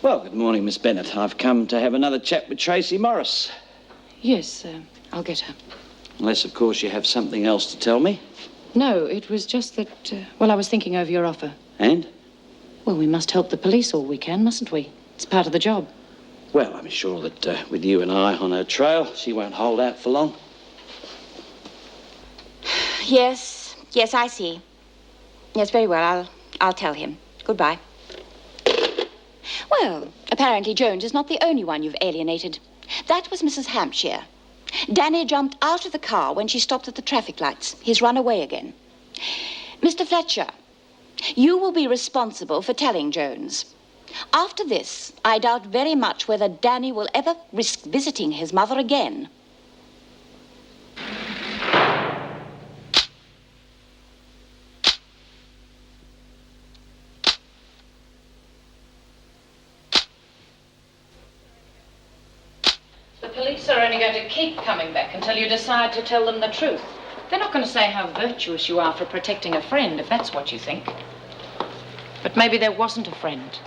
Well, good morning, Miss Bennett. I've come to have another chat with Tracey Morris. Yes, I'll get her. Unless, of course, you have something else to tell me. No, it was just that, well, I was thinking over your offer. And? Well, we must help the police all we can, mustn't we? It's part of the job. Well, I'm sure that with you and I on her trail, she won't hold out for long. Yes, I see. Yes, very well. I'll tell him. Goodbye. Well, apparently Jones is not the only one you've alienated. That was Mrs. Hampshire. Danny jumped out of the car when she stopped at the traffic lights. He's run away again. Mr. Fletcher, you will be responsible for telling Jones. After this, I doubt very much whether Danny will ever risk visiting his mother again. The police are only going to keep coming back until you decide to tell them the truth. They're not going to say how virtuous you are for protecting a friend, if that's what you think. But maybe there wasn't a friend.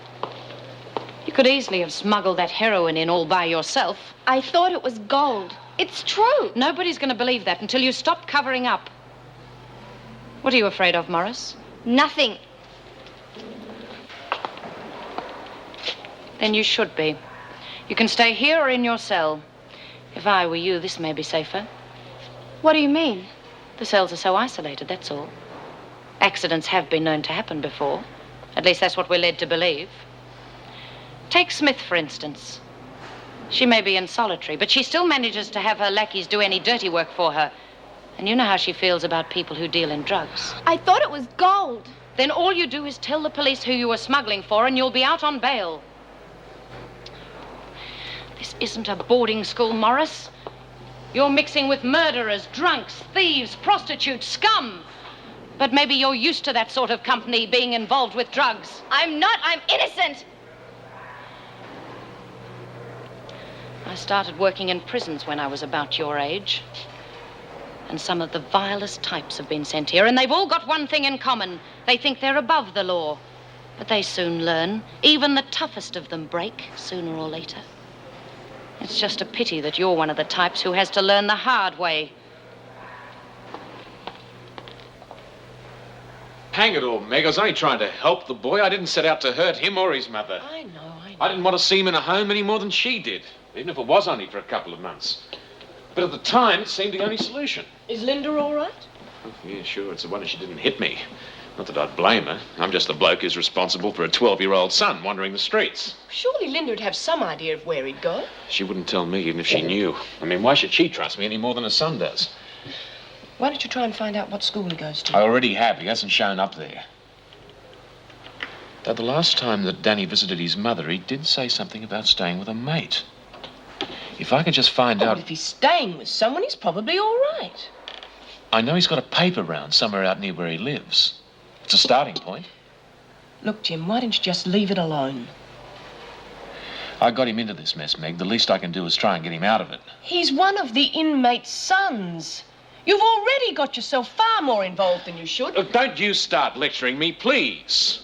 You could easily have smuggled that heroin in all by yourself. I thought it was gold. It's true. Nobody's going to believe that until you stop covering up. What are you afraid of, Morris? Nothing. Then you should be. You can stay here or in your cell. If I were you, this may be safer. What do you mean? The cells are so isolated, that's all. Accidents have been known to happen before. At least that's what we're led to believe. Take Smith, for instance. She may be in solitary, but she still manages to have her lackeys do any dirty work for her. And you know how she feels about people who deal in drugs. I thought it was gold. Then all you do is tell the police who you were smuggling for, and you'll be out on bail. This isn't a boarding school, Morris. You're mixing with murderers, drunks, thieves, prostitutes, scum. But maybe you're used to that sort of company being involved with drugs. I'm not. I'm innocent. I started working in prisons when I was about your age. And some of the vilest types have been sent here, and they've all got one thing in common. They think they're above the law. But they soon learn. Even the toughest of them break, sooner or later. It's just a pity that you're one of the types who has to learn the hard way. Hang it all, Meg. I was only trying to help the boy. I didn't set out to hurt him or his mother. I know. I didn't want to see him in a home any more than she did, even if it was only for a couple of months. But at the time, it seemed the only solution. Is Linda all right? Oh, yeah, sure. It's the one that she didn't hit me. Not that I'd blame her. I'm just the bloke who's responsible for a 12-year-old son wandering the streets. Surely Linda would have some idea of where he'd go. She wouldn't tell me even if she knew. I mean, why should she trust me any more than her son does? Why don't you try and find out what school he goes to? I already have. He hasn't shown up there. Though the last time that Danny visited his mother, he did say something about staying with a mate. If I could just find out... Well, if he's staying with someone, he's probably all right. I know he's got a paper round somewhere out near where he lives. It's a starting point. Look, Jim, why don't you just leave it alone? I got him into this mess, Meg. The least I can do is try and get him out of it. He's one of the inmate's sons. You've already got yourself far more involved than you should. Look, don't you start lecturing me, please.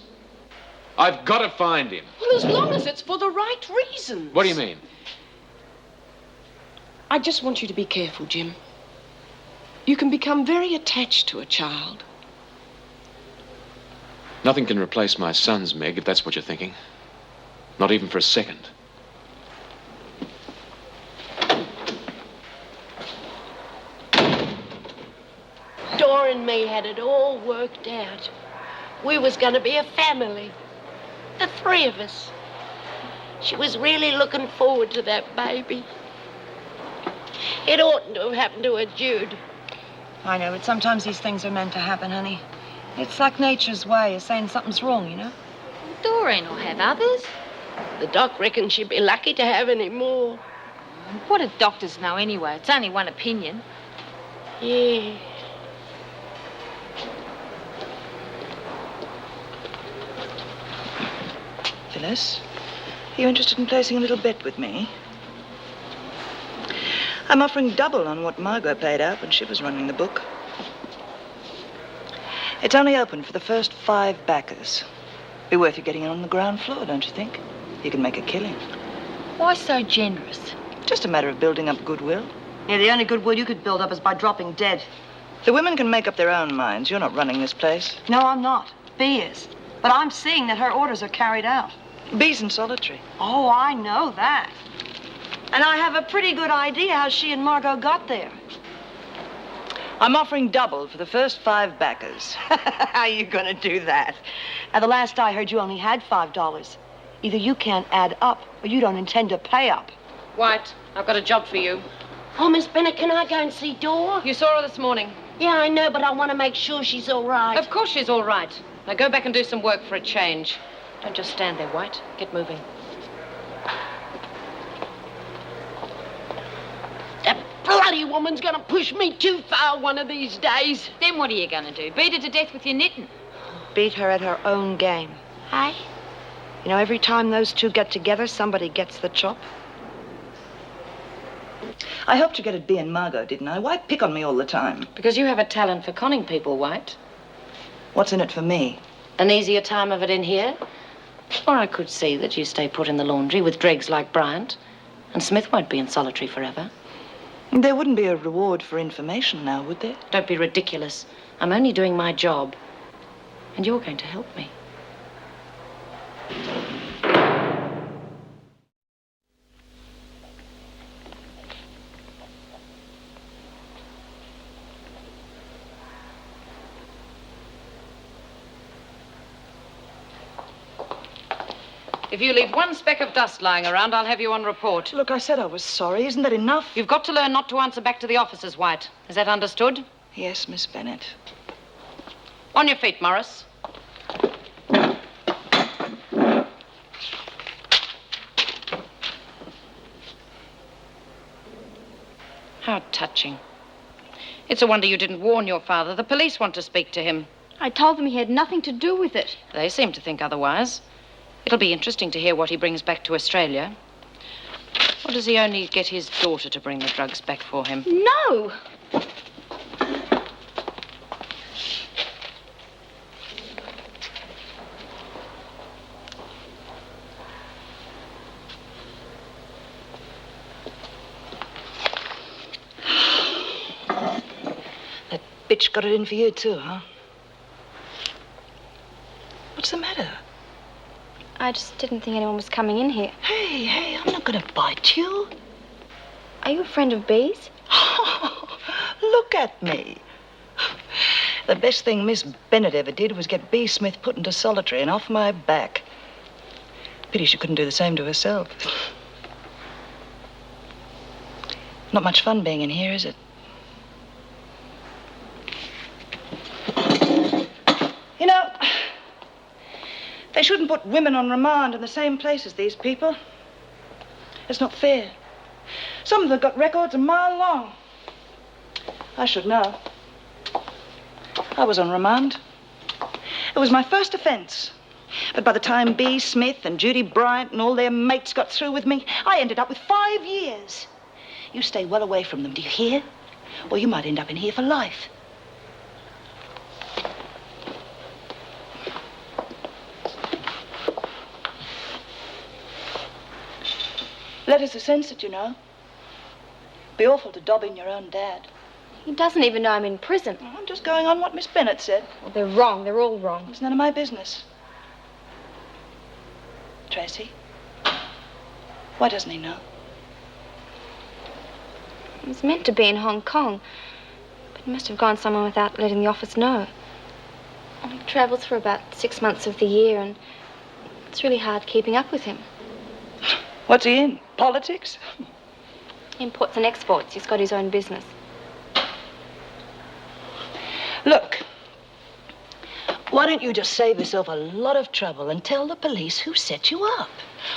I've got to find him. Well, as long as it's for the right reasons. What do you mean? I just want you to be careful, Jim. You can become very attached to a child. Nothing can replace my sons, Meg, if that's what you're thinking. Not even for a second. Dora and me had it all worked out. We was going to be a family. The three of us. She was really looking forward to that baby. It oughtn't to have happened to her, Jude. I know, but sometimes these things are meant to happen, honey. It's like nature's way of saying something's wrong, you know? Doreen will have others. The doc reckons she'd be lucky to have any more. What do doctors know anyway? It's only one opinion. Yeah. Phyllis, are you interested in placing a little bet with me? I'm offering double on what Margot paid out when she was running the book. It's only open for the first 5 backers. Be worth you getting in on the ground floor, don't you think? you can make a killing. Why so generous? Just a matter of building up goodwill. Yeah, the only goodwill you could build up is by dropping dead. The women can make up their own minds. You're not running this place. No, I'm not. Bee is. But I'm seeing that her orders are carried out. Bee's in solitary. Oh, I know that. And I have a pretty good idea how she and Margot got there. I'm offering double for the first 5 backers. How are you going to do that? Now, the last I heard, you only had $5. Either you can't add up, or you don't intend to pay up. White, I've got a job for you. Oh, Miss Bennett, can I go and see Dora? You saw her this morning. Yeah, I know, but I want to make sure she's all right. Of course she's all right. Now go back and do some work for a change. Don't just stand there, White. Get moving. That bloody woman's going to push me too far one of these days. Then what are you going to do? Beat her to death with your knitting? Beat her at her own game. Hey? You know, every time those two get together, somebody gets the chop. I hoped you get at Bee and Margot, didn't I? Why pick on me all the time? Because you have a talent for conning people, White. What's in it for me? An easier time of it in here. Or I could see that you stay put in the laundry with dregs like Bryant. And Smith won't be in solitary forever. There wouldn't be a reward for information now, would there? Don't be ridiculous. I'm only doing my job. And you're going to help me. If you leave one speck of dust lying around, I'll have you on report. Look, I said I was sorry. Isn't that enough? You've got to learn not to answer back to the officers, White. Is that understood? Yes, Miss Bennett. On your feet, Morris. How touching. It's a wonder you didn't warn your father. The police want to speak to him. I told them he had nothing to do with it. They seem to think otherwise. It'll be interesting to hear what he brings back to Australia. Or does he only get his daughter to bring the drugs back for him? No! That bitch got it in for you, too, huh? What's the matter? I just didn't think anyone was coming in here. Hey, I'm not going to bite you. Are you a friend of Bee's? Look at me. The best thing Miss Bennett ever did was get Bee Smith put into solitary and off my back. Pity she couldn't do the same to herself. Not much fun being in here, is it? You know, they shouldn't put women on remand in the same place as these people. It's not fair. Some of them got records a mile long. I should know. I was on remand. It was my first offense. But by the time Bee Smith and Judy Bryant and all their mates got through with me, I ended up with 5 years. You stay well away from them, do you hear? Or you might end up in here for life. Letters are censored, you know. Be awful to dob in your own dad. He doesn't even know I'm in prison. I'm just going on what Miss Bennett said. Well, they're wrong. They're all wrong. It's none of my business. Tracey, why doesn't he know? He was meant to be in Hong Kong, but he must have gone somewhere without letting the office know. And he travels for about 6 months of the year, and it's really hard keeping up with him. What's he in? Politics? Imports and exports. He's got his own business. Look, why don't you just save yourself a lot of trouble and tell the police who set you up?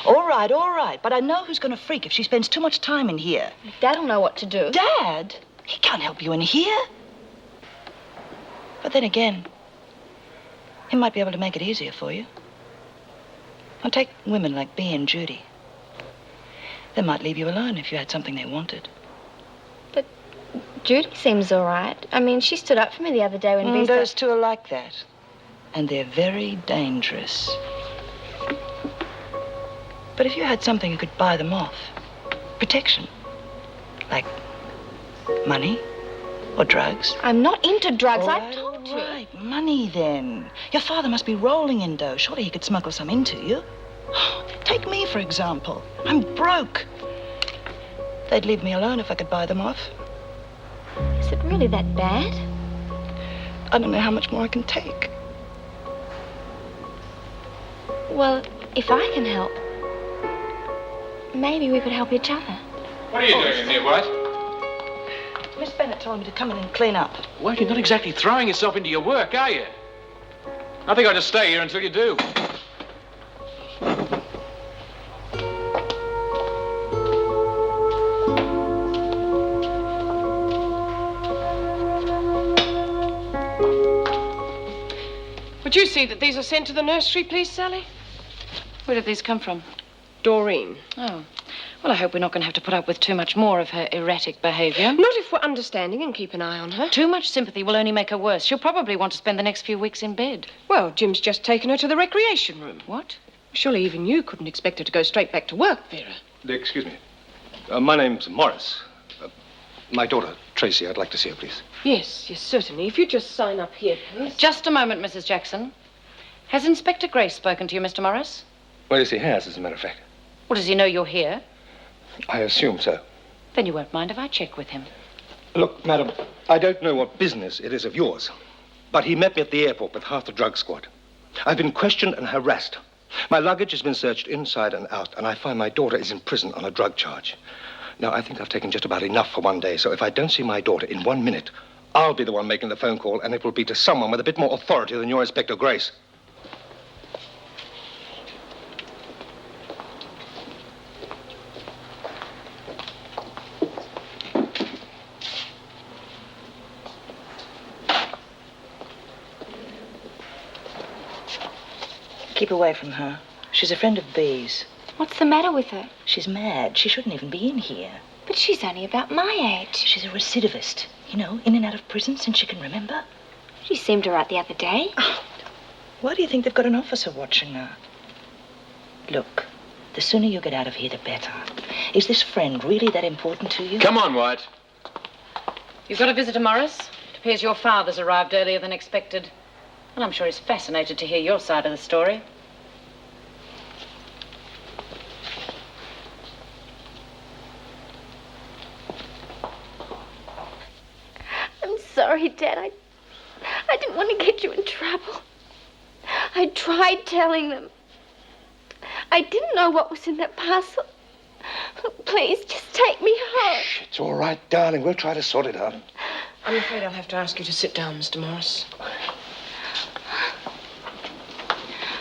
All right, but I know who's going to freak if she spends too much time in here. Dad'll know what to do. Dad? He can't help you in here. But then again, he might be able to make it easier for you. Now take women like Bee and Judy. They might leave you alone if you had something they wanted. But Judy seems all right. I mean, she stood up for me the other day when Bee Those two are like that. And they're very dangerous. But if you had something you could buy them off, protection, like money or drugs. I'm not into drugs, All I've right, told you. all right, money then. Your father must be rolling in dough. Surely he could smuggle some into you. Take me, for example. I'm broke. They'd leave me alone if I could buy them off. Is it really that bad? I don't know how much more I can take. Well, if I can help, maybe we could help each other. What are you doing in here, White? Miss Bennett told me to come in and clean up. Well, you're not exactly throwing yourself into your work, are you? I think I'll just stay here until you do. Would you see that these are sent to the nursery, please, Sally? Where did these come from? Doreen. Oh. Well, I hope we're not going to have to put up with too much more of her erratic behaviour. Not if we're understanding and keep an eye on her. Too much sympathy will only make her worse. She'll probably want to spend the next few weeks in bed. Well, Jim's just taken her to the recreation room. What? Surely even you couldn't expect her to go straight back to work, Vera. Excuse me. My name's Morris. My daughter, Tracey, I'd like to see her, please. Yes, certainly. If you just sign up here, please. Just a moment, Mrs. Jackson. Has Inspector Grace spoken to you, Mr. Morris? Well, yes, he has, as a matter of fact. Well, does he know you're here? I assume so. Then you won't mind if I check with him. Look, madam, I don't know what business it is of yours, but he met me at the airport with half the drug squad. I've been questioned and harassed. My luggage has been searched inside and out, and I find my daughter is in prison on a drug charge. Now, I think I've taken just about enough for one day, so if I don't see my daughter in 1 minute, I'll be the one making the phone call, and it will be to someone with a bit more authority than your Inspector Grace. Keep away from her. She's a friend of B's. What's the matter with her? She's mad. She shouldn't even be in here. But she's only about my age. She's a recidivist. You know, in and out of prison since she can remember. She seemed all right the other day. Oh, why do you think they've got an officer watching her? Look, the sooner you get out of here, the better. Is this friend really that important to you? Come on, White. You've got a visitor, Morris? It appears your father's arrived earlier than expected. And I'm sure he's fascinated to hear your side of the story. I'm sorry, Dad. I didn't want to get you in trouble. I tried telling them. I didn't know what was in that parcel. Please, just take me home. Shh, it's all right, darling. We'll try to sort it out. I'm afraid I'll have to ask you to sit down, Mr. Morris.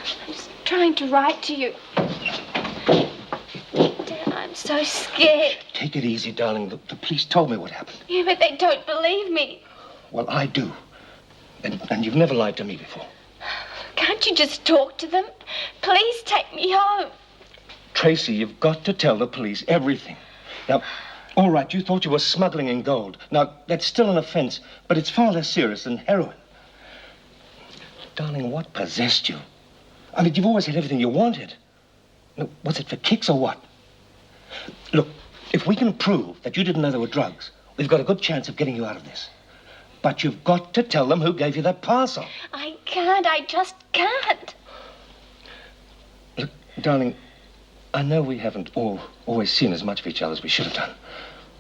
I'm just trying to write to you. Dad, I'm so scared. Take it easy, darling. The police told me what happened. Yeah, but they don't believe me. Well, I do. And you've never lied to me before. Can't you just talk to them? Please take me home. Tracey, you've got to tell the police everything. Now, all right, you thought you were smuggling in gold. Now, that's still an offense, but it's far less serious than heroin. Darling, what possessed you? I mean, you've always had everything you wanted. Now, was it for kicks or what? Look, if we can prove that you didn't know there were drugs, we've got a good chance of getting you out of this. But you've got to tell them who gave you that parcel. I can't. I just can't. Look, darling, I know we haven't always seen as much of each other as we should have done.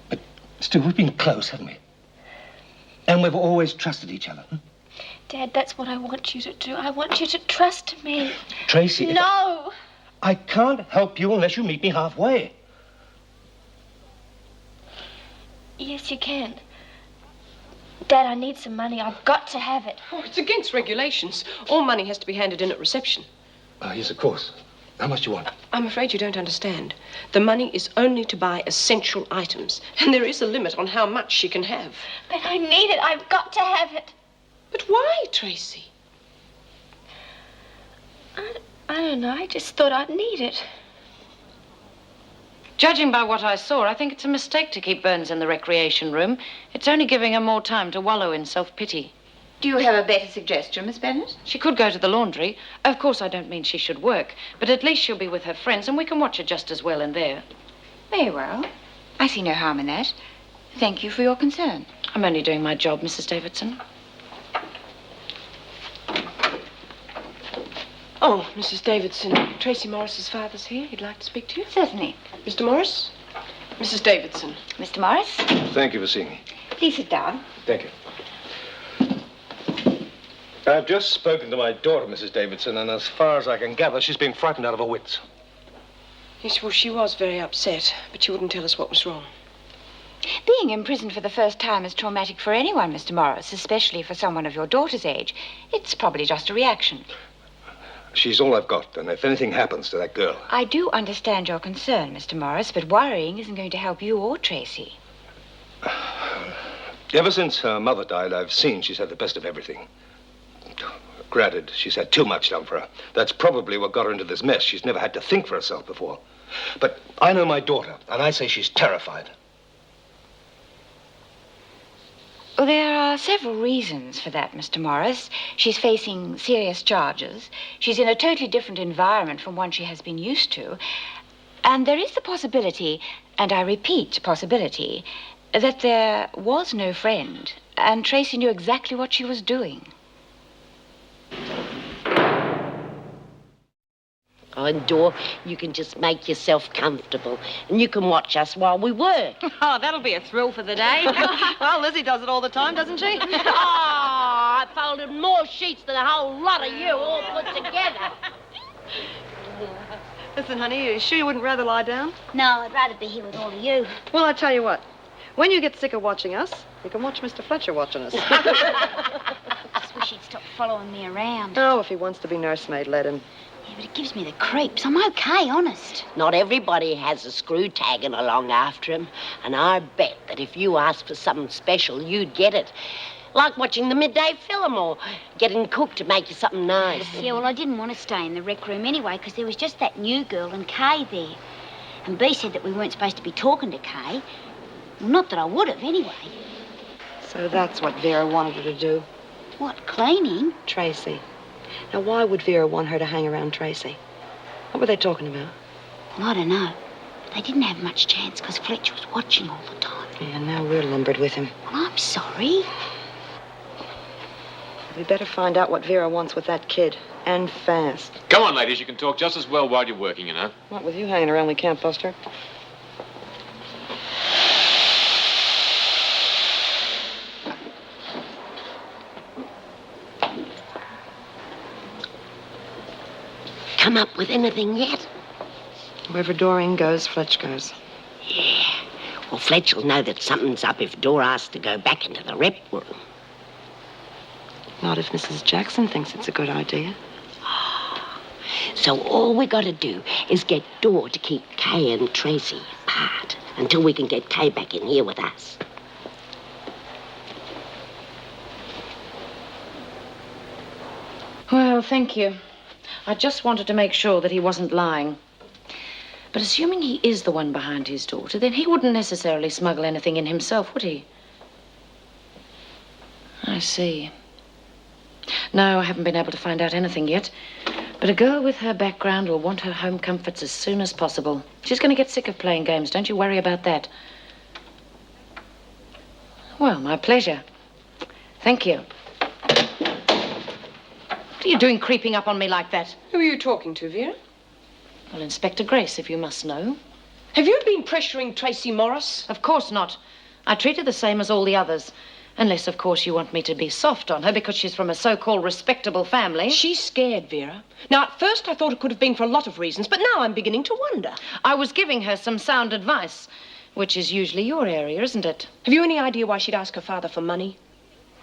But still, we've been close, haven't we? And we've always trusted each other. Dad, that's what I want you to do. I want you to trust me. Tracey, No. I can't help you unless you meet me halfway. Yes, you can. Dad, I need some money. I've got to have it. Oh, it's against regulations. All money has to be handed in at reception. Yes, of course. How much do you want? I'm afraid you don't understand. The money is only to buy essential items, and there is a limit on how much she can have. But I need it. I've got to have it. But why, Tracey? I don't know. I just thought I'd need it. Judging by what I saw, I think it's a mistake to keep Burns in the recreation room. It's only giving her more time to wallow in self-pity. Do you have a better suggestion, Miss Bennett? She could go to the laundry. Of course, I don't mean she should work, but at least she'll be with her friends and we can watch her just as well in there. Very well. I see no harm in that. Thank you for your concern. I'm only doing my job, Mrs. Davidson. Oh, Mrs. Davidson, Tracey Morris's father's here. He'd like to speak to you. Certainly. Mr. Morris? Mrs. Davidson. Mr. Morris? Thank you for seeing me. Please sit down. Thank you. I've just spoken to my daughter, Mrs. Davidson, and as far as I can gather, she's been frightened out of her wits. Yes, well, she was very upset, but she wouldn't tell us what was wrong. Being imprisoned for the first time is traumatic for anyone, Mr. Morris, especially for someone of your daughter's age. It's probably just a reaction. She's all I've got, and if anything happens to that girl... I do understand your concern, Mr. Morris, but worrying isn't going to help you or Tracey. Ever since her mother died, I've seen she's had the best of everything. Granted, she's had too much done for her. That's probably what got her into this mess. She's never had to think for herself before. But I know my daughter, and I say she's terrified. Well, there are several reasons for that, Mr. Morris. She's facing serious charges. She's in a totally different environment from one she has been used to. And there is the possibility, and I repeat, possibility, that there was no friend, and Tracey knew exactly what she was doing. Oh, and Dor, you can just make yourself comfortable, and you can watch us while we work. Oh, that'll be a thrill for the day. Well, Lizzie does it all the time, doesn't she? Oh, I folded more sheets than a whole lot of you all put together. Listen, honey, you sure you wouldn't rather lie down? No, I'd rather be here with all of you. Well, I tell you what. When you get sick of watching us, you can watch Mr. Fletcher watching us. I just wish he'd stop following me around. Oh, if he wants to be nursemaid, let him. Yeah, but it gives me the creeps. I'm okay, honest. Not everybody has a screw tagging along after him, and I bet that if you asked for something special, you'd get it. Like watching the midday film or getting cooked to make you something nice. Yeah, well, I didn't want to stay in the rec room anyway, because there was just that new girl and Kay there. And B said that we weren't supposed to be talking to Kay. Well, not that I would have, anyway. So that's what Vera wanted her to do. What, cleaning? Tracey. Now, why would Vera want her to hang around Tracey? What were they talking about? Well, I don't know. They didn't have much chance because Fletch was watching all the time. Yeah, now we're lumbered with him. Well, I'm sorry. We better find out what Vera wants with that kid. And fast. Come on, ladies, you can talk just as well while you're working, you know. What, with you hanging around, we can't bust her. Come up with anything yet? Wherever Doreen goes, Fletch goes. Yeah. Well, Fletch will know that something's up if Dor asks to go back into the rep room. Not if Mrs. Jackson thinks it's a good idea. So all we got to do is get Dor to keep Kay and Tracey apart until we can get Kay back in here with us. Well, thank you. I just wanted to make sure that he wasn't lying. But assuming he is the one behind his daughter, then he wouldn't necessarily smuggle anything in himself, would he? I see. No, I haven't been able to find out anything yet. But a girl with her background will want her home comforts as soon as possible. She's going to get sick of playing games. Don't you worry about that. Well, my pleasure. Thank you. What are you doing creeping up on me like that? Who are you talking to, Vera? Well, Inspector Grace, if you must know. Have you been pressuring Tracey Morris? Of course not. I treat her the same as all the others. Unless, of course, you want me to be soft on her because she's from a so-called respectable family. She's scared, Vera. Now, at first I thought it could have been for a lot of reasons, but now I'm beginning to wonder. I was giving her some sound advice, which is usually your area, isn't it? Have you any idea why she'd ask her father for money?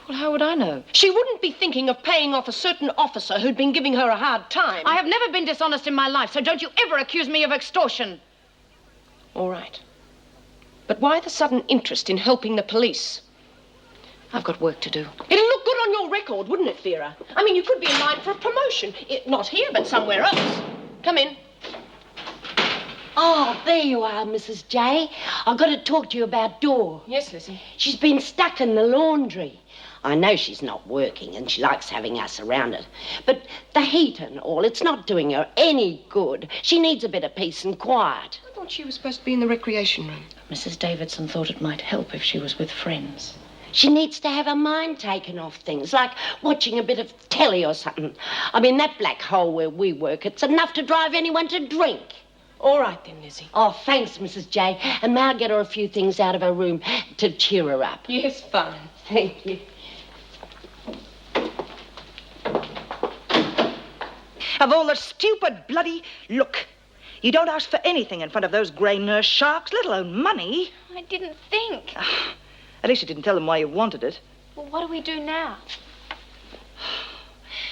Well, how would I know? She wouldn't be thinking of paying off a certain officer who'd been giving her a hard time. I have never been dishonest in my life, so don't you ever accuse me of extortion. All right. But why the sudden interest in helping the police? I've got work to do. It'll look good on your record, wouldn't it, Vera? I mean, you could be in line for a promotion. Not here, but somewhere else. Come in. Oh, there you are, Mrs. J. I've got to talk to you about Dor. Yes, Lizzie. She's been stuck in the laundry. I know she's not working and she likes having us around it. But the heat and all, it's not doing her any good. She needs a bit of peace and quiet. I thought she was supposed to be in the recreation room. Mrs. Davidson thought it might help if she was with friends. She needs to have her mind taken off things, like watching a bit of telly or something. I mean, that black hole where we work, it's enough to drive anyone to drink. All right then, Lizzie. Oh, thanks, Mrs. J. And may I get her a few things out of her room to cheer her up? Yes, fine. Thank you. Of all the stupid bloody... Look, you don't ask for anything in front of those grey nurse sharks, let alone money. I didn't think. At least you didn't tell them why you wanted it. Well, what do we do now?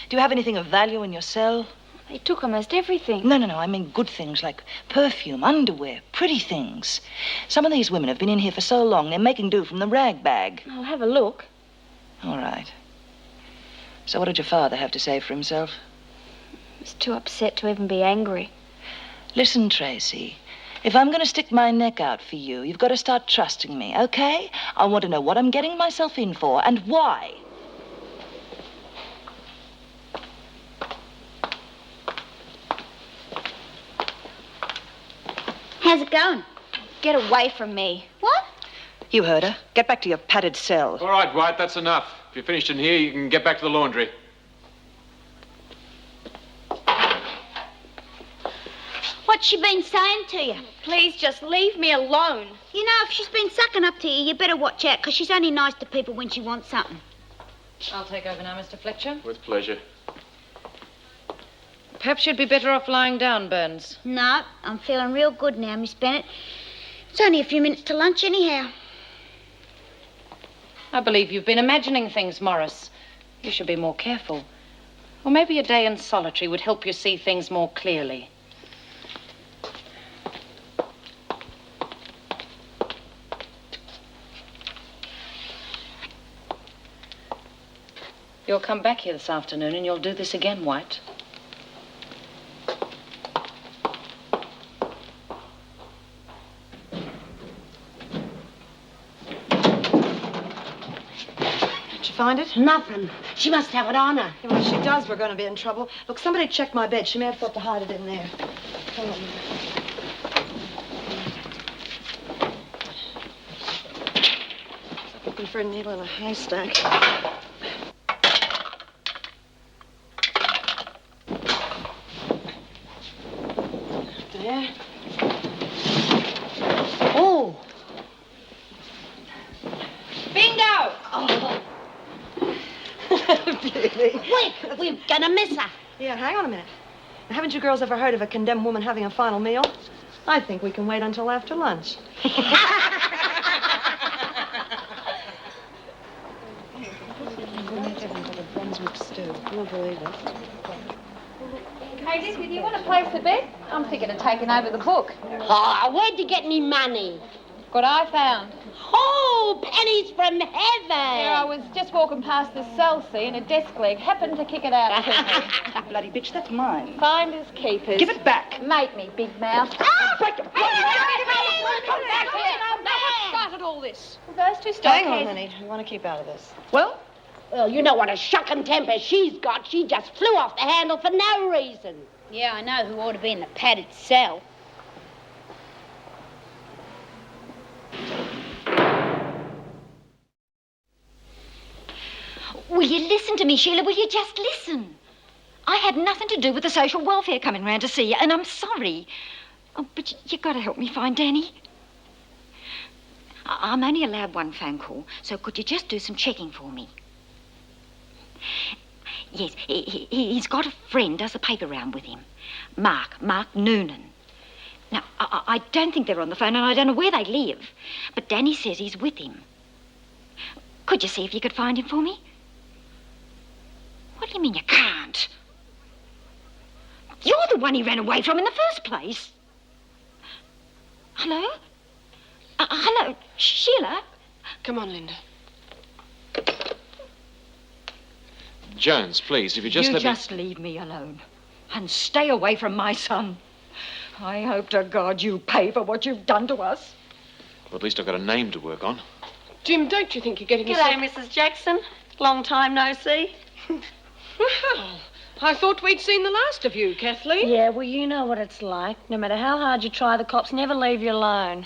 Do you have anything of value in your cell? They took almost everything. No. I mean good things like perfume, underwear, pretty things. Some of these women have been in here for so long, they're making do from the rag bag. I'll have a look. All right. So what did your father have to say for himself? I was too upset to even be angry. Listen, Tracey, if I'm going to stick my neck out for you, you've got to start trusting me, okay? I want to know what I'm getting myself in for and why. How's it going? Get away from me. What? You heard her. Get back to your padded cell. All right, White, that's enough. If you're finished in here, you can get back to the laundry. What's she been saying to you? Please just leave me alone. You know, if she's been sucking up to you, you better watch out, because she's only nice to people when she wants something. I'll take over now, Mr. Fletcher. With pleasure. Perhaps you'd be better off lying down, Burns. No, I'm feeling real good now, Miss Bennett. It's only a few minutes to lunch anyhow. I believe you've been imagining things, Morris. You should be more careful. Or maybe a day in solitary would help you see things more clearly. You'll come back here this afternoon and you'll do this again, White. Find it? Nothing. She must have it on her. Yeah, well, if she does, we're going to be in trouble. Look, somebody checked my bed. She may have thought to hide it in there. Hold on a minute. Looking for a needle in a haystack. There. Oh. Bingo! Oh. Beauty. Quick, we're gonna miss her. Yeah, hang on a minute. Now, haven't you girls ever heard of a condemned woman having a final meal? I think we can wait until after lunch. Hey, Lizzie, do you want to place the bet? I'm thinking of taking over the book. Oh, where'd you get any money? What I found. Oh, pennies from heaven. Yeah, I was just walking past the cell, see, and a desk leg happened to kick it out to me. Bloody bitch, that's mine. Finders keepers. Give it back. Make me, big mouth. Break the... Come back here. Now, what started all this? Well, those two Hang on, stockheads. honey. We want to keep out of this. Well, You know what a shocking temper she's got. She just flew off the handle for no reason. Yeah, I know who ought to be in the padded cell. Will you listen to me, Sheila? Will you just listen? I had nothing to do with the social welfare coming round to see you, and I'm sorry. Oh, but you've got to help me find Danny. I'm only allowed one phone call, so could you just do some checking for me? Yes, he's got a friend, does the paper round with him. Mark Noonan. Now, I don't think they're on the phone, and I don't know where they live, but Danny says he's with him. Could you see if you could find him for me? What do you mean you can't? You're the one he ran away from in the first place. Hello? Hello, Sheila? Come on, Linda. Jones, please, if you just let me... just leave me alone and stay away from my son. I hope to God you pay for what you've done to us. Well, at least I've got a name to work on. Jim, don't you think you're getting G'day, Mrs. Jackson. Long time no see. Well, I thought we'd seen the last of you, Kathleen. Yeah, well, you know what it's like. No matter how hard you try, the cops never leave you alone.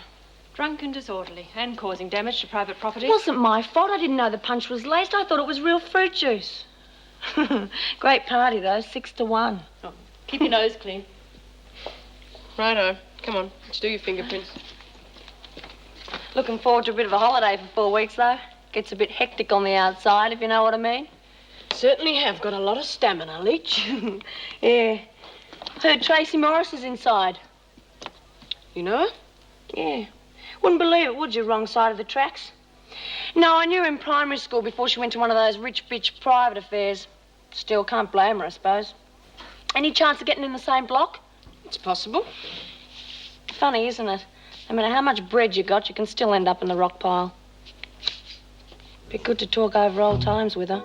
Drunk and disorderly, and causing damage to private property. It wasn't my fault. I didn't know the punch was laced. I thought it was real fruit juice. Great party, though, 6-1. Oh, keep your nose clean. Righto. Come on, let's do your fingerprints. Looking forward to a bit of a holiday for 4 weeks, though. Gets a bit hectic on the outside, if you know what I mean. Certainly have got a lot of stamina, Letch. Yeah. Heard Tracey Morris is inside. You know her? Yeah. Wouldn't believe it, would you? Wrong side of the tracks. No, I knew her in primary school before she went to one of those rich bitch private affairs. Still, can't blame her, I suppose. Any chance of getting in the same block? It's possible. Funny, isn't it? No matter how much bread you got, you can still end up in the rock pile. Be good to talk over old times with her.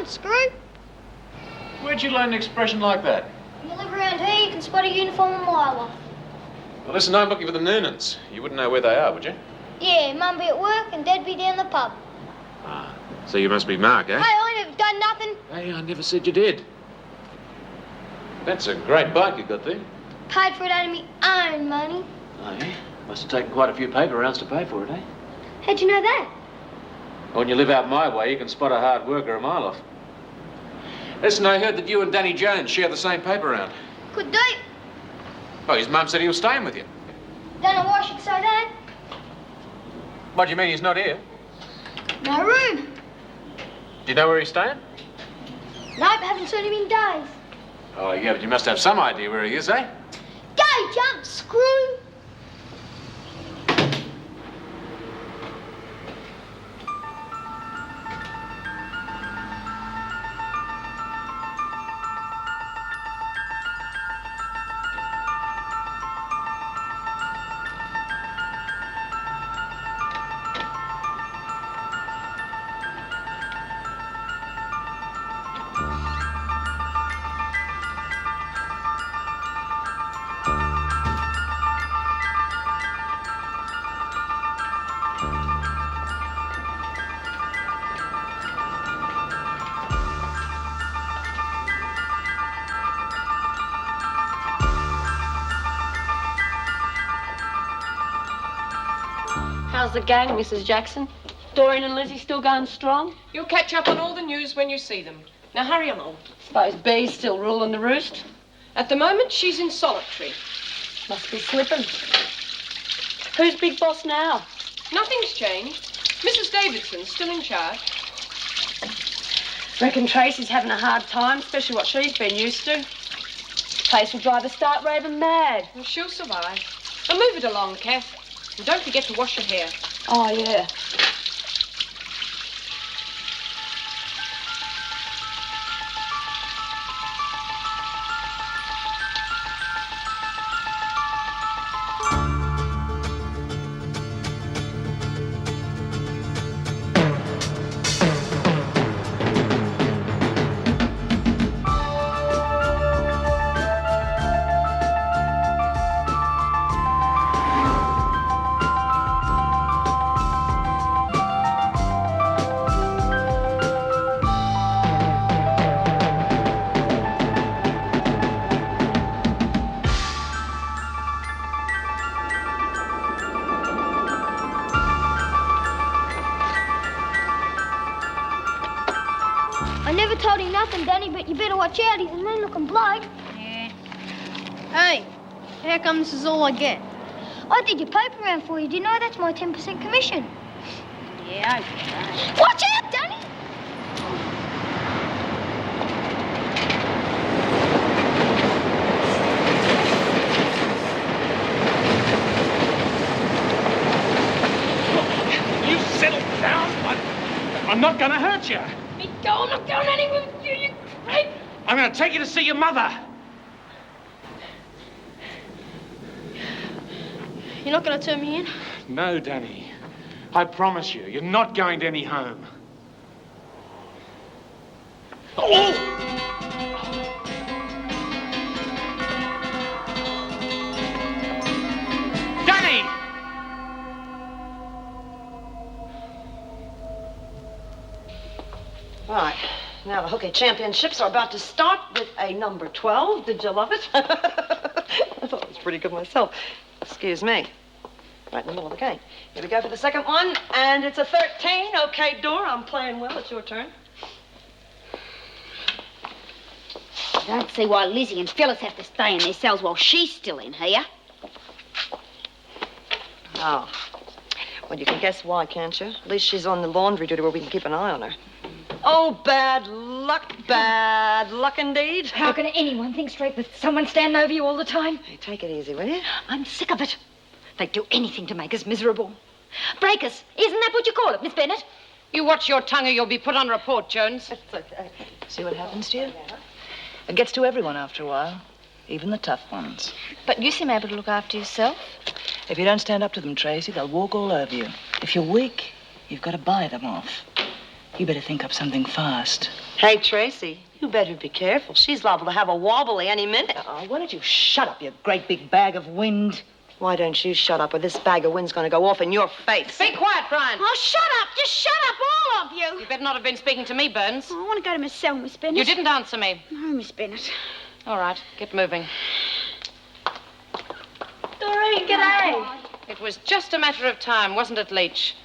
Screw? Where'd you learn an expression like that? You live around here, you can spot a uniform a mile off. Well, listen, I'm looking for the Noonans. You wouldn't know where they are, would you? Yeah, Mum be at work and Dad be down the pub. Ah, so you must be Mark, eh? Hey, I never done nothing. Hey, I never said you did. That's a great bike you got there. Paid for it out of me own money. Oh, yeah? Must have taken quite a few paper rounds to pay for it, eh? How'd you know that? When you live out my way, you can spot a hard worker a mile off. Listen, I heard that you and Danny Jones share the same paper round. Could do. Oh, his mum said he was staying with you. Don't know why she'd say that. What do you mean he's not here? No room. Do you know where he's staying? Nope, haven't seen him in days. Oh, yeah, but you must have some idea where he is, eh? Go, jump, Screw. How's the gang, Mrs. Jackson? Doreen and Lizzie still going strong? You'll catch up on all the news when you see them. Now hurry along. Suppose Bee's still ruling the roost? At the moment, she's in solitary. Must be slipping. Who's big boss now? Nothing's changed. Mrs. Davidson's still in charge. Reckon Tracey's having a hard time, especially what she's been used to. Place will drive her stark raving mad. Well, she'll survive. Now move it along, Kath. And don't forget to wash your hair. Oh, yeah. Told him nothing, Danny, but you better watch out. He's a mean-looking bloke. Yeah. Hey, how come this is all I get? I did your paper round for you. Do you know that's my 10% commission? Yeah, I get that. Watch out, Danny! You settle down, I'm not gonna hurt you. Me go. I'm not going anywhere with you, you creep. I'm going to take you to see your mother. You're not going to turn me in? No, Danny. I promise you, you're not going to any home. Oh! Danny! Right. Now the hockey championships are about to start with a number 12. Did you love it? I thought it was pretty good myself. Excuse me. Right in the middle of the game. Here we go for the second one, and it's a 13. Okay, Dora, I'm playing well. It's your turn. I don't see why Lizzie and Phyllis have to stay in their cells while she's still in here. Oh. Well, you can guess why, can't you? At least she's on the laundry duty where we can keep an eye on her. Oh, bad luck indeed. How can anyone think straight with someone standing over you all the time? Hey, take it easy, will you? I'm sick of it. They'd do anything to make us miserable. Break us. Isn't that what you call it, Miss Bennett? You watch your tongue or you'll be put on report, Jones. It's okay. See what happens to you? It gets to everyone after a while, even the tough ones. But you seem able to look after yourself. If you don't stand up to them, Tracey, they'll walk all over you. If you're weak, you've got to buy them off. You better think up something fast. Hey, Tracey, you better be careful. She's liable to have a wobbly any minute. Why don't you shut up, you great big bag of wind? Why don't you shut up or this bag of wind's going to go off in your face? Be quiet, Bryant. Oh, shut up. Just shut up, all of you. You better not have been speaking to me, Burns. Oh, I want to go to my cell, Miss Bennett. You didn't answer me. No, Miss Bennett. All right, get moving. Doreen, g'day. It was just a matter of time, wasn't it, Letch?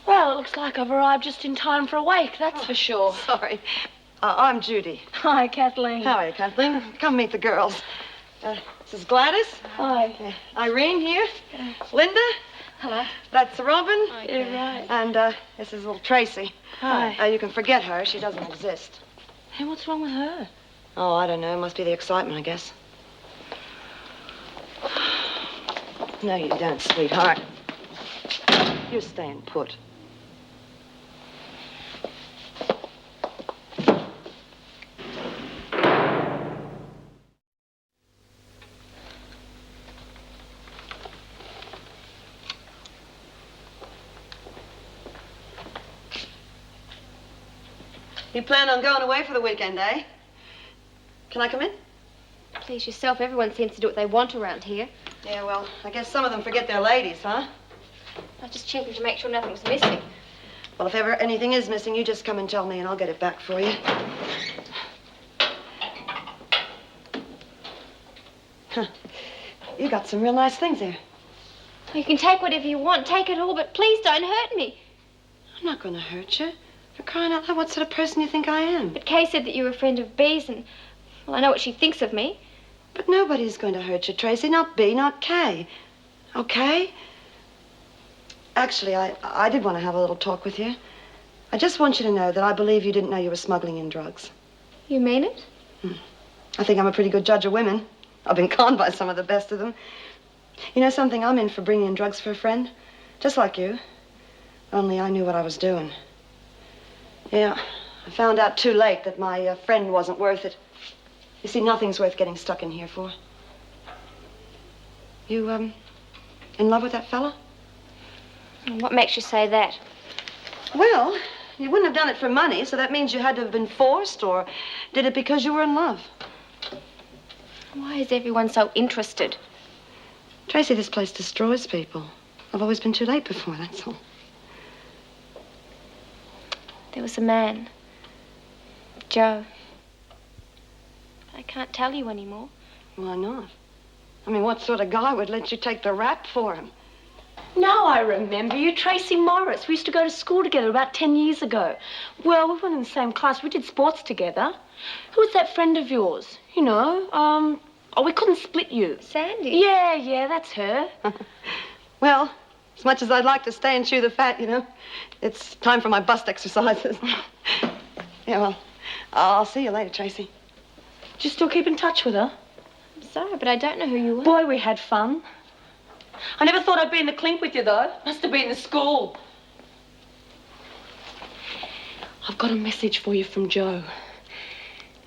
Well, it looks like I've arrived just in time for a wake, that's for sure. Sorry. I'm Judy. Hi, Kathleen. How are you, Kathleen? Come meet the girls. This is Gladys. Hi. Irene here. Linda. Hello. That's Robin. You're right. And this is little Tracey. Hi. You can forget her. She doesn't exist. Hey, what's wrong with her? Oh, I don't know. Must be the excitement, I guess. No, you don't, sweetheart. You're staying put. You plan on going away for the weekend, eh? Can I come in? Please yourself. Everyone seems to do what they want around here. Yeah, well, I guess some of them forget their ladies, huh? I was just checking to make sure nothing's missing. Well, if ever anything is missing, you just come and tell me and I'll get it back for you. Huh. You got some real nice things here. You can take whatever you want. Take it all, but please don't hurt me. I'm not going to hurt you. For crying out loud, what sort of person you think I am? But Kay said that you were a friend of Bee's, and, well, I know what she thinks of me. But nobody's going to hurt you, Tracey. Not Bee, not Kay. Okay? Actually, I did want to have a little talk with you. I just want you to know that I believe you didn't know you were smuggling in drugs. You mean it? I think I'm a pretty good judge of women. I've been conned by some of the best of them. You know something? I'm in for bringing in drugs for a friend. Just like you. Only I knew what I was doing. Yeah, I found out too late that my friend wasn't worth it. You see, nothing's worth getting stuck in here for. You, in love with that fella? What makes you say that? Well, you wouldn't have done it for money, so that means you had to have been forced, or did it because you were in love? Why is everyone so interested? Tracey, this place destroys people. I've always been too late before, that's all. There was a man, Joe. I can't tell you anymore. Why not? I mean, what sort of guy would let you take the rap for him? No, I remember you, Tracey Morris. We used to go to school together about 10 years ago. Well, we weren't in the same class. We did sports together. Who was that friend of yours? You know, we couldn't split you. Sandy? Yeah, that's her. Well, as much as I'd like to stay and chew the fat, you know, it's time for my bust exercises. Yeah, well, I'll see you later, Tracey. Do you still keep in touch with her? I'm sorry, but I don't know who you are. Boy, we had fun. I never thought I'd be in the clink with you, though. Must have been the school. I've got a message for you from Joe.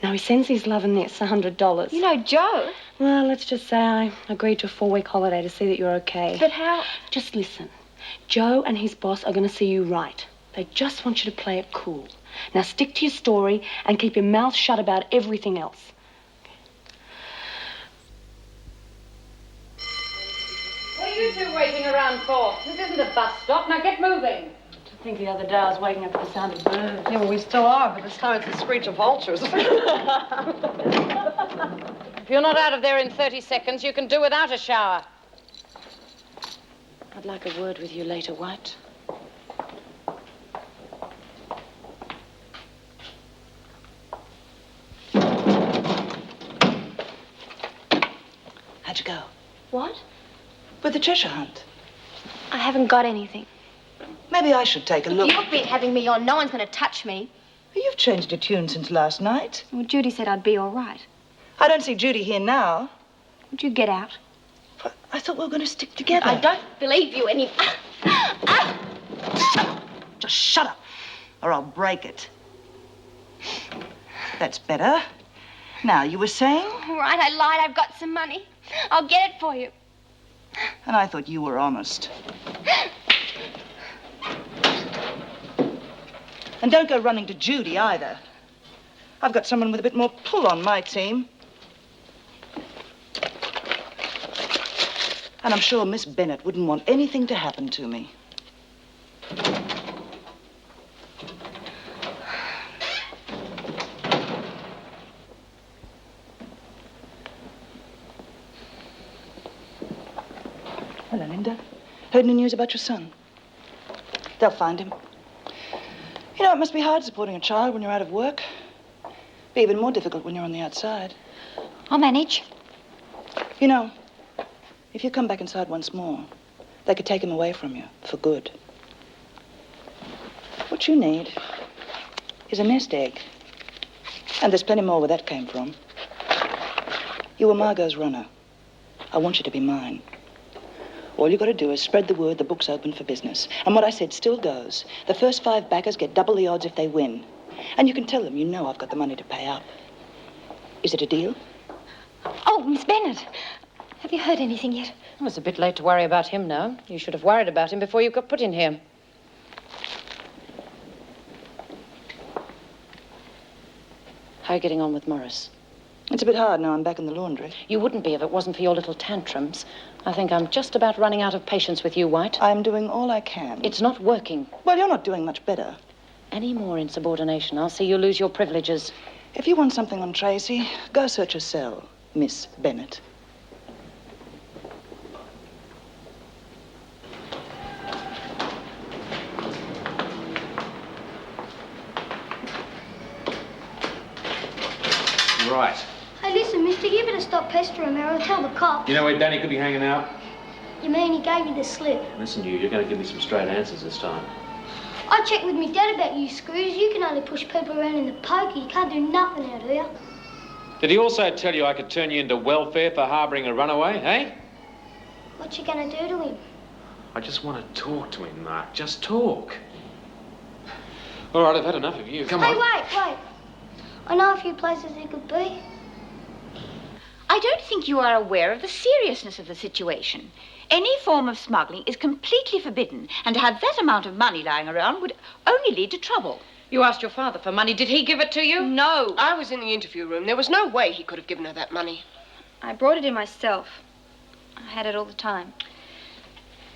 Now, he sends his love and this, $100. You know Joe? Well, let's just say I agreed to a 4-week holiday to see that you're okay. But how? Just listen. Joe and his boss are going to see you right. They just want you to play it cool. Now, stick to your story and keep your mouth shut about everything else. What are you two waiting around for? This isn't a bus stop. Now get moving. I think the other day I was waking up to the sound of birds. Yeah, well, we still are, but this time it's the screech of vultures. If you're not out of there in 30 seconds, you can do without a shower. I'd like a word with you later, White. How'd you go? What? With the treasure hunt. I haven't got anything. Maybe I should take a look. You've been having me on. No one's going to touch me. You've changed your tune since last night. Well, Judy said I'd be all right. I don't see Judy here now. Would you get out? But I thought we were going to stick together. I don't believe you any... Just shut up, or I'll break it. That's better. Now, you were saying? All right, I lied. I've got some money. I'll get it for you. And I thought you were honest. And don't go running to Judy, either. I've got someone with a bit more pull on my team. And I'm sure Miss Bennett wouldn't want anything to happen to me. Hello, Linda. Heard any news about your son? They'll find him. You know, it must be hard supporting a child when you're out of work. Be even more difficult when you're on the outside. I'll manage. You know, if you come back inside once more, they could take him away from you for good. What you need is a nest egg. And there's plenty more where that came from. You were Margot's runner. I want you to be mine. All you got to do is spread the word the book's open for business. And what I said still goes. The first 5 backers get double the odds if they win. And you can tell them you know I've got the money to pay up. Is it a deal? Oh, Miss Bennett. Have you heard anything yet? Well, it's a bit late to worry about him now. You should have worried about him before you got put in here. How are you getting on with Morris? It's a bit hard now I'm back in the laundry. You wouldn't be if it wasn't for your little tantrums. I think I'm just about running out of patience with you, White. I'm doing all I can. It's not working. Well, you're not doing much better. Any more insubordination, I'll see you lose your privileges. If you want something on Tracey, go search a cell, Miss Bennett. Right. Hey, listen, mister, you better stop pestering me or I'll tell the cops. You know where Danny could be hanging out? You mean he gave you the slip? Listen, you're going to give me some straight answers this time. I checked with me dad about you screws. You can only push people around in the poker. You can't do nothing out here. Did he also tell you I could turn you into welfare for harbouring a runaway, eh? What you gonna do to him? I just want to talk to him, Mark. Just talk. All right, I've had enough of you. Come on. Hey, wait. I know a few places he could be. I don't think you are aware of the seriousness of the situation. Any form of smuggling is completely forbidden, and to have that amount of money lying around would only lead to trouble. You asked your father for money. Did he give it to you? No. I was in the interview room. There was no way he could have given her that money. I brought it in myself. I had it all the time.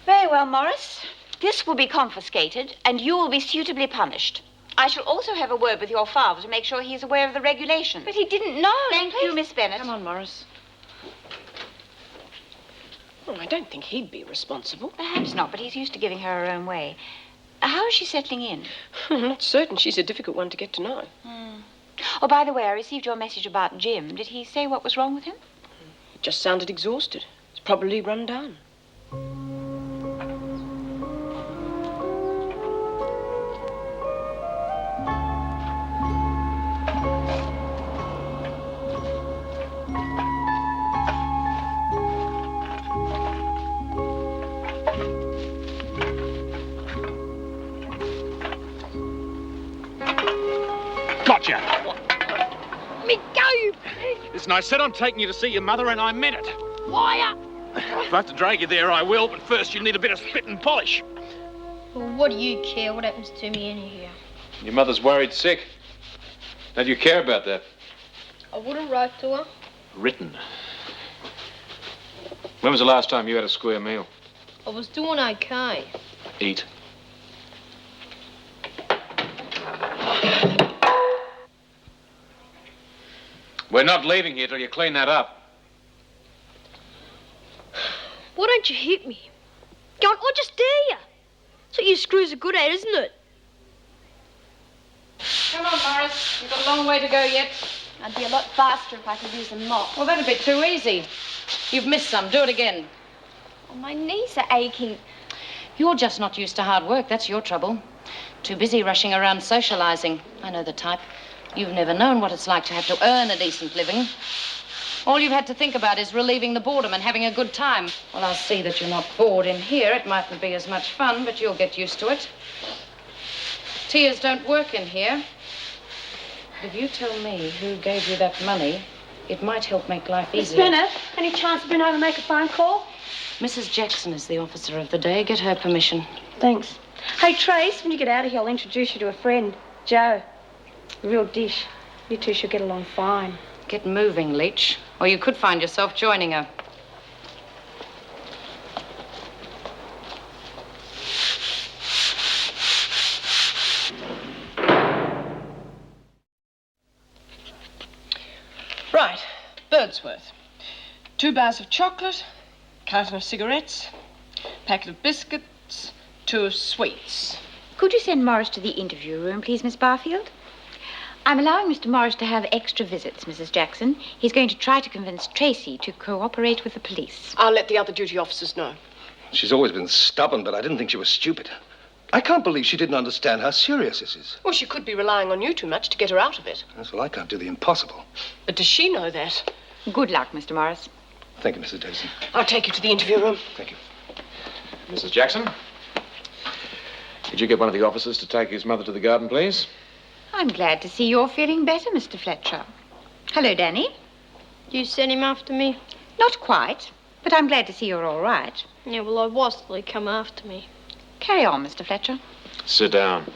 Very well, Morris. This will be confiscated, and you will be suitably punished. I shall also have a word with your father to make sure he is aware of the regulations. But he didn't know. Thank you, Miss Bennett. Come on, Morris. Well, I don't think he'd be responsible. Perhaps not, but he's used to giving her her own way. How is she settling in? I'm not certain. She's a difficult one to get to know. Oh, by the way, I received your message about Jim. Did he say what was wrong with him? It just sounded exhausted. It's probably run down. Fletcher. Let me go, you pig. Listen, I said I'm taking you to see your mother, and I meant it. Liar. If I have to drag you there, I will, but first you need a bit of spit and polish. Well, what do you care what happens to me anyhow? Your mother's worried sick. How do you care about that? I wouldn't write to her. Written. When was the last time you had a square meal? I was doing okay. Eat. We're not leaving here till you clean that up. Why don't you hit me? Go on, I'll just dare you. That's what you screws are good at, isn't it? Come on, Morris. You've got a long way to go yet. I'd be a lot faster if I could use a mop. Well, that'd be too easy. You've missed some. Do it again. Oh, my knees are aching. You're just not used to hard work. That's your trouble. Too busy rushing around socializing. I know the type. You've never known what it's like to have to earn a decent living. All you've had to think about is relieving the boredom and having a good time. Well, I'll see that you're not bored in here. It mightn't be as much fun, but you'll get used to it. Tears don't work in here. If you tell me who gave you that money, it might help make life Miss easier. Bennett, any chance of being able to make a phone call? Mrs. Jackson is the officer of the day. Get her permission. Thanks. Hey, Trace, when you get out of here, I'll introduce you to a friend, Joe. A real dish. You two should get along fine. Get moving, Leach, or you could find yourself joining her. Right, Birdsworth. 2 bars of chocolate, carton of cigarettes, packet of biscuits, 2 of sweets. Could you send Morris to the interview room, please, Miss Barfield? I'm allowing Mr. Morris to have extra visits, Mrs. Jackson. He's going to try to convince Tracey to cooperate with the police. I'll let the other duty officers know. She's always been stubborn, but I didn't think she was stupid. I can't believe she didn't understand how serious this is. Well, she could be relying on you too much to get her out of it. Yes, well, I can't do the impossible. But does she know that? Good luck, Mr. Morris. Thank you, Mrs. Davidson. I'll take you to the interview room. Thank you. Mrs. Jackson? Could you get one of the officers to take his mother to the garden, please? I'm glad to see you're feeling better, Mr. Fletcher. Hello, Danny. You sent him after me? Not quite, but I'm glad to see you're all right. Yeah, well, I was till he come after me. Carry on, Mr. Fletcher. Sit down.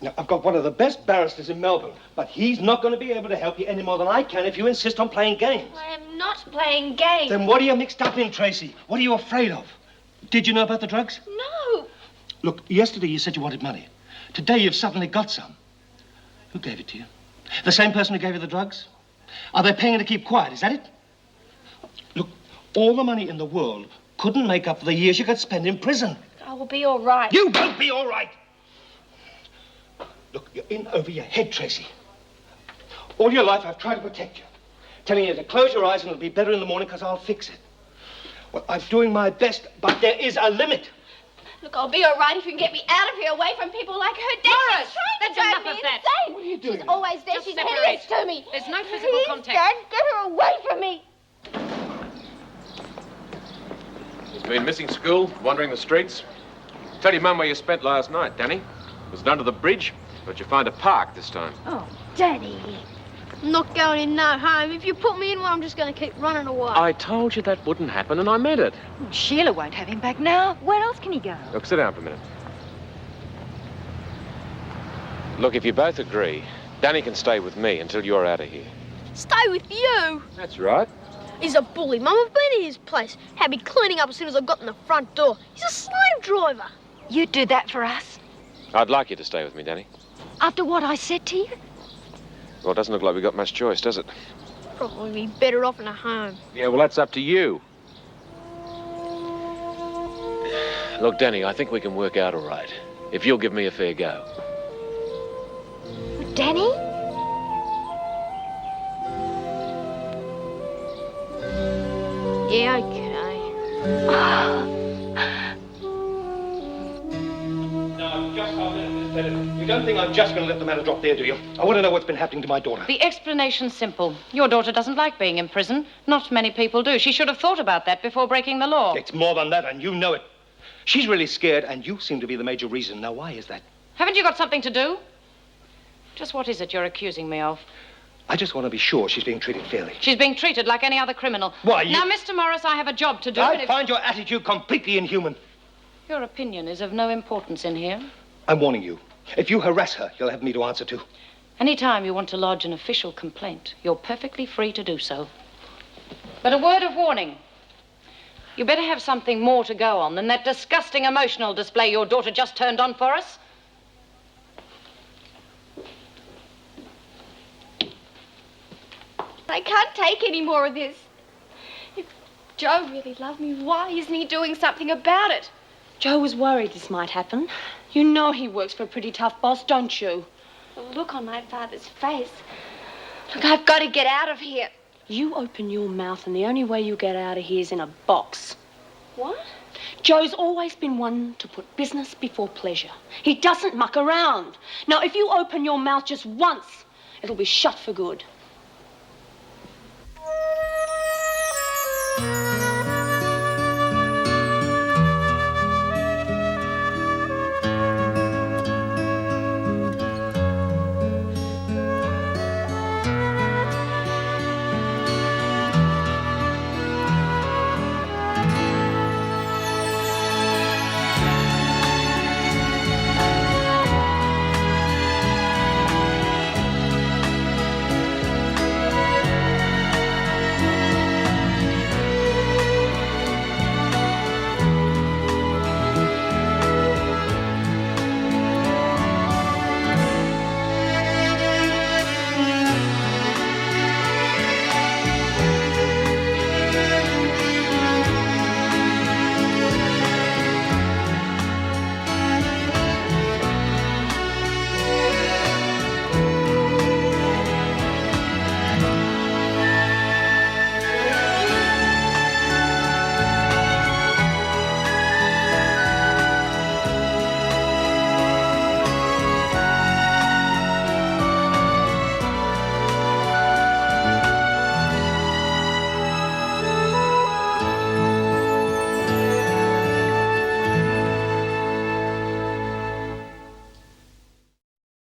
Now, I've got one of the best barristers in Melbourne, but he's not going to be able to help you any more than I can if you insist on playing games. I am not playing games. Then what are you mixed up in, Tracey? What are you afraid of? Did you know about the drugs? No. Look, yesterday you said you wanted money. Today you've suddenly got some. Who gave it to you? The same person who gave you the drugs? Are they paying you to keep quiet, is that it? Look, all the money in the world couldn't make up for the years you could spend in prison. I will be all right. You won't be all right! Look, you're in over your head, Tracey. All your life I've tried to protect you. Telling you to close your eyes and it'll be better in the morning because I'll fix it. Well, I'm doing my best, but there is a limit. Look, I'll be all right if you can get me out of here, away from people like her. Morris, She's trying that's to drive enough me of that. insane. What are you doing? She's always there. Just She's separate. hideous to me. There's no physical Please, contact. Dad, get her away from me. He's been missing school, wandering the streets. Tell your mum where you spent last night, Danny. It was under the bridge, but you find a park this time. Oh, Daddy. I'm not going in no home. If you put me in one, I'm just going to keep running away. I told you that wouldn't happen, and I meant it. Sheila won't have him back now. Where else can he go? Look, sit down for a minute. Look, if you both agree, Danny can stay with me until you're out of here. Stay with you. That's right. He's a bully. Mum, I've been to his place. Had me cleaning up as soon as I got in the front door. He's a slave driver. You'd do that for us? I'd like you to stay with me, Danny. After what I said to you? Well, it doesn't look like we've got much choice, does it? Probably be better off in a home. Yeah, well, that's up to you. Look, Danny, I think we can work out all right, if you'll give me a fair go. Danny? Yeah, okay. You don't think I'm just going to let the matter drop there, do you? I want to know what's been happening to my daughter. The explanation's simple. Your daughter doesn't like being in prison. Not many people do. She should have thought about that before breaking the law. It's more than that, and you know it. She's really scared, and you seem to be the major reason. Now, why is that? Haven't you got something to do? Just what is it you're accusing me of? I just want to be sure she's being treated fairly. She's being treated like any other criminal. Why, you... Now, Mr. Morris, I have a job to do. I find your attitude completely inhuman. Your opinion is of no importance in here. I'm warning you. If you harass her, you'll have me to answer to. Any time you want to lodge an official complaint, you're perfectly free to do so. But a word of warning. You better have something more to go on than that disgusting emotional display your daughter just turned on for us. I can't take any more of this. If Joe really loved me, why isn't he doing something about it? Joe was worried this might happen. You know he works for a pretty tough boss, don't you? The look on my father's face. Look, I've got to get out of here. You open your mouth and the only way you get out of here is in a box. What? Joe's always been one to put business before pleasure. He doesn't muck around. Now, if you open your mouth just once, it'll be shut for good.